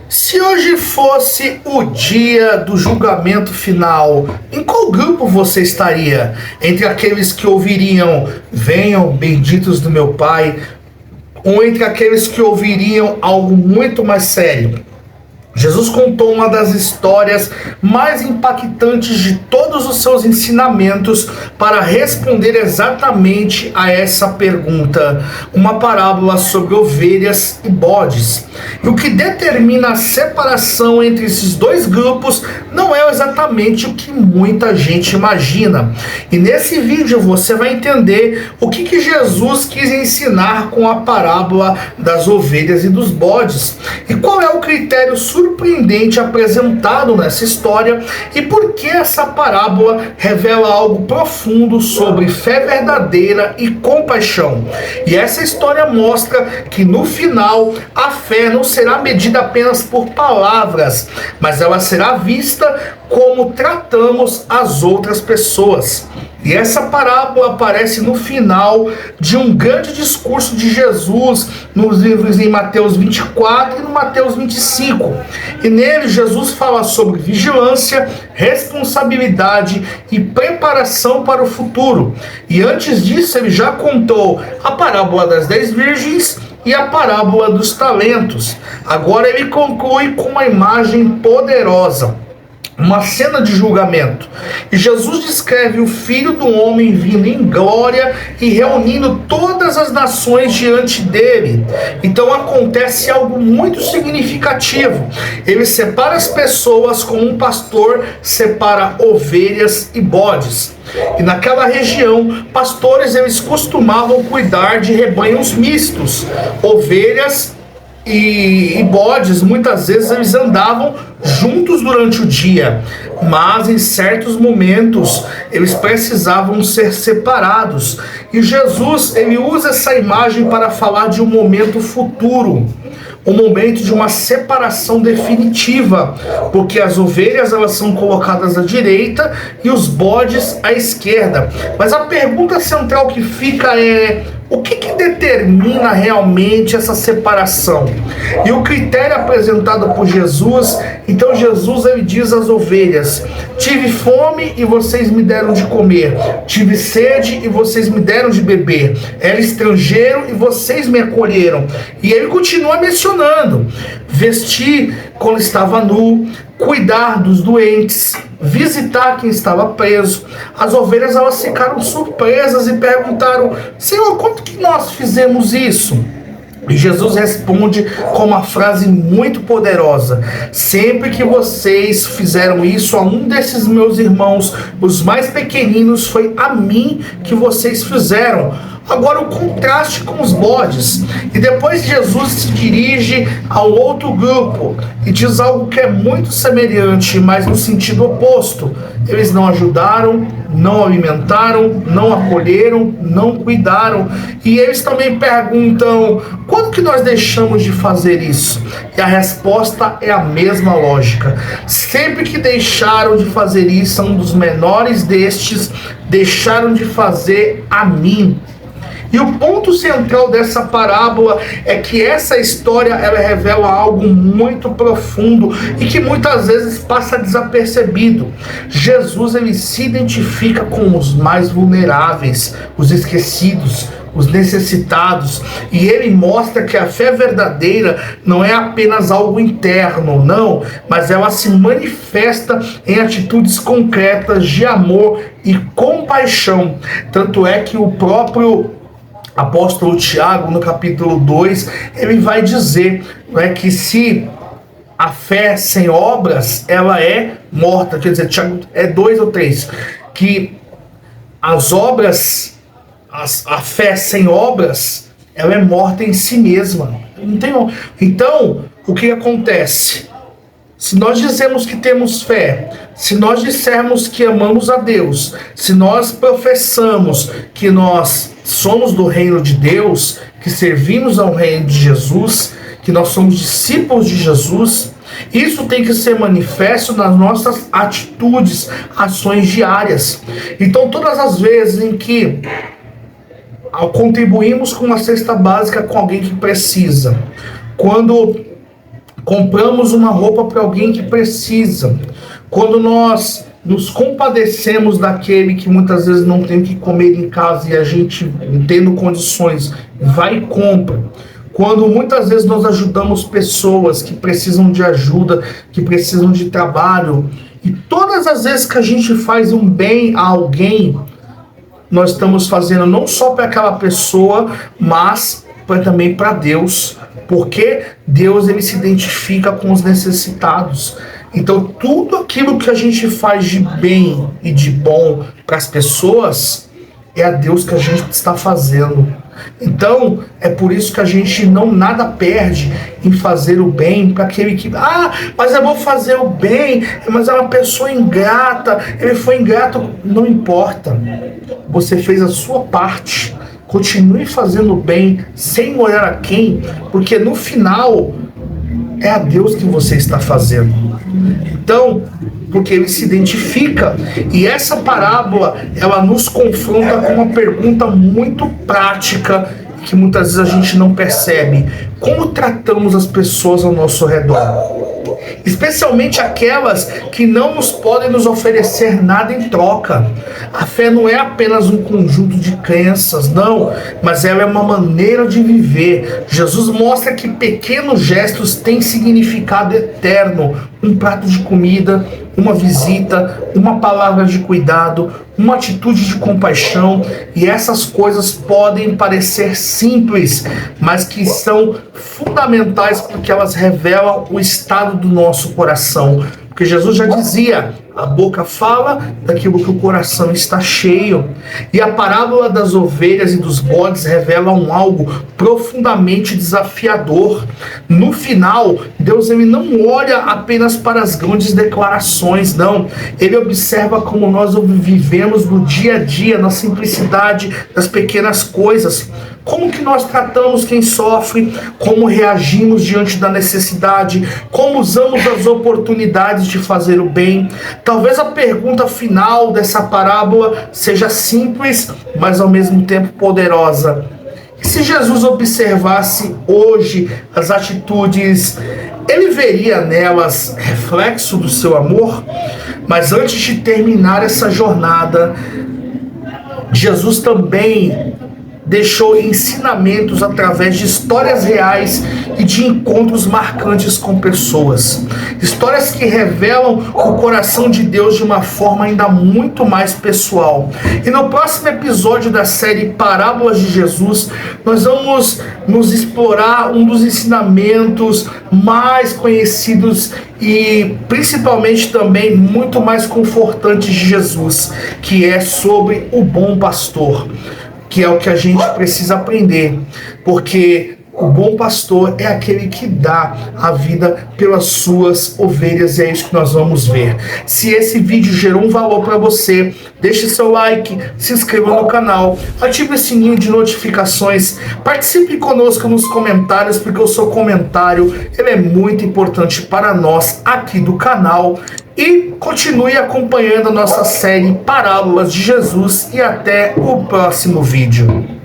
Se hoje fosse o dia do julgamento final, em qual grupo você estaria? Entre aqueles que ouviriam, venham benditos do meu Pai, ou entre aqueles que ouviriam algo muito mais sério? Jesus contou uma das histórias mais impactantes de todos os seus ensinamentos para responder exatamente a essa pergunta. Uma parábola sobre ovelhas e bodes. E o que determina a separação entre esses dois grupos não é exatamente o que muita gente imagina. E nesse vídeo você vai entender o que Jesus quis ensinar com a parábola das ovelhas e dos bodes. E qual é o critério surpreendente apresentado nessa história e por que essa parábola revela algo profundo sobre fé verdadeira e compaixão. E essa história mostra que no final a fé não será medida apenas por palavras, mas ela será vista como tratamos as outras pessoas. E essa parábola aparece no final de um grande discurso de Jesus nos livros em Mateus 24 e no Mateus 25. E nele Jesus fala sobre vigilância, responsabilidade e preparação para o futuro. E antes disso ele já contou a parábola das 10 virgens e a parábola dos talentos. Agora ele conclui com uma imagem poderosa, uma cena de julgamento. E Jesus descreve o Filho do Homem vindo em glória e reunindo todas as nações diante dele. Então acontece algo muito significativo. Ele separa as pessoas como um pastor separa ovelhas e bodes. E naquela região, pastores eles costumavam cuidar de rebanhos mistos. Ovelhas e bodes, muitas vezes eles andavam juntos durante o dia, mas em certos momentos eles precisavam ser separados. E Jesus ele usa essa imagem para falar de um momento futuro, um momento de uma separação definitiva, porque as ovelhas elas são colocadas à direita e os bodes à esquerda. Mas a pergunta central que fica é: o que determina realmente essa separação? E o critério apresentado por Jesus, então Jesus ele diz às ovelhas: tive fome e vocês me deram de comer, tive sede e vocês me deram de beber, era estrangeiro e vocês me acolheram. E ele continua mencionando: vestir quando estava nu, cuidar dos doentes, visitar quem estava preso. As ovelhas elas ficaram surpresas e perguntaram: Senhor, quanto que nós fizemos isso? E Jesus responde com uma frase muito poderosa: sempre que vocês fizeram isso a um desses meus irmãos, os mais pequeninos, foi a mim que vocês fizeram. Agora o contraste com os bodes. E depois Jesus se dirige ao outro grupo e diz algo que é muito semelhante, mas no sentido oposto. Eles não ajudaram, não alimentaram, não acolheram, não cuidaram. E eles também perguntam: quando que nós deixamos de fazer isso? E a resposta é a mesma lógica. Sempre que deixaram de fazer isso, um dos menores destes deixaram de fazer a mim. E o ponto central dessa parábola é que essa história ela revela algo muito profundo e que muitas vezes passa desapercebido. Jesus ele se identifica com os mais vulneráveis, os esquecidos, os necessitados, e ele mostra que a fé verdadeira não é apenas algo interno, não, mas ela se manifesta em atitudes concretas de amor e compaixão. Tanto é que o próprio apóstolo Tiago, no capítulo 2, ele vai dizer, né, que se a fé sem obras, ela é morta. Quer dizer, Tiago é 2 ou 3, que as obras, a fé sem obras, ela é morta em si mesma. Não tem... Então, o que acontece? Se nós dizemos que temos fé, se nós dissermos que amamos a Deus, se nós professamos que nós somos do reino de Deus, que servimos ao reino de Jesus, que nós somos discípulos de Jesus, isso tem que ser manifesto nas nossas atitudes, ações diárias. Então, todas as vezes em que contribuímos com uma cesta básica com alguém que precisa, quando compramos uma roupa para alguém que precisa, quando nós nos compadecemos daquele que muitas vezes não tem o que comer em casa e a gente, tendo condições, vai e compra. Quando muitas vezes nós ajudamos pessoas que precisam de ajuda, que precisam de trabalho, e todas as vezes que a gente faz um bem a alguém, nós estamos fazendo não só para aquela pessoa, mas também para Deus, porque Deus ele se identifica com os necessitados. Então tudo aquilo que a gente faz de bem e de bom para as pessoas é a Deus que a gente está fazendo. Então é por isso que a gente não nada perde em fazer o bem para aquele que mas eu vou fazer o bem, mas é uma pessoa ingrata, ele foi ingrato. Não importa, você fez a sua parte. Continue fazendo bem, sem olhar a quem, porque no final é a Deus que você está fazendo. Então, porque ele se identifica. E essa parábola, ela nos confronta com uma pergunta muito prática, que muitas vezes a gente não percebe. Como tratamos as pessoas ao nosso redor? Especialmente aquelas que não nos podem nos oferecer nada em troca. A fé não é apenas um conjunto de crenças, não, mas ela é uma maneira de viver. Jesus mostra que pequenos gestos têm significado eterno. Um prato de comida, uma visita, uma palavra de cuidado, uma atitude de compaixão, e essas coisas podem parecer simples, mas que são fundamentais porque elas revelam o estado do nosso coração. Porque Jesus já dizia, a boca fala daquilo que o coração está cheio. E a parábola das ovelhas e dos bodes revelam algo profundamente desafiador. No final, Deus ele não olha apenas para as grandes declarações, não. Ele observa como nós vivemos no dia a dia, na simplicidade das pequenas coisas. Como que nós tratamos quem sofre, como reagimos diante da necessidade, como usamos as oportunidades de fazer o bem. Talvez a pergunta final dessa parábola seja simples, mas ao mesmo tempo poderosa. E se Jesus observasse hoje as atitudes, ele veria nelas reflexo do seu amor? Mas antes de terminar essa jornada, Jesus também deixou ensinamentos através de histórias reais e de encontros marcantes com pessoas. Histórias que revelam o coração de Deus de uma forma ainda muito mais pessoal. E no próximo episódio da série Parábolas de Jesus, nós vamos nos explorar um dos ensinamentos mais conhecidos e principalmente também muito mais confortantes de Jesus, que é sobre o bom pastor, que é o que a gente precisa aprender, porque o bom pastor é aquele que dá a vida pelas suas ovelhas, e é isso que nós vamos ver. Se esse vídeo gerou um valor para você, deixe seu like, se inscreva no canal, ative o sininho de notificações, participe conosco nos comentários, porque o seu comentário ele é muito importante para nós aqui do canal. E continue acompanhando a nossa série Parábolas de Jesus, e até o próximo vídeo.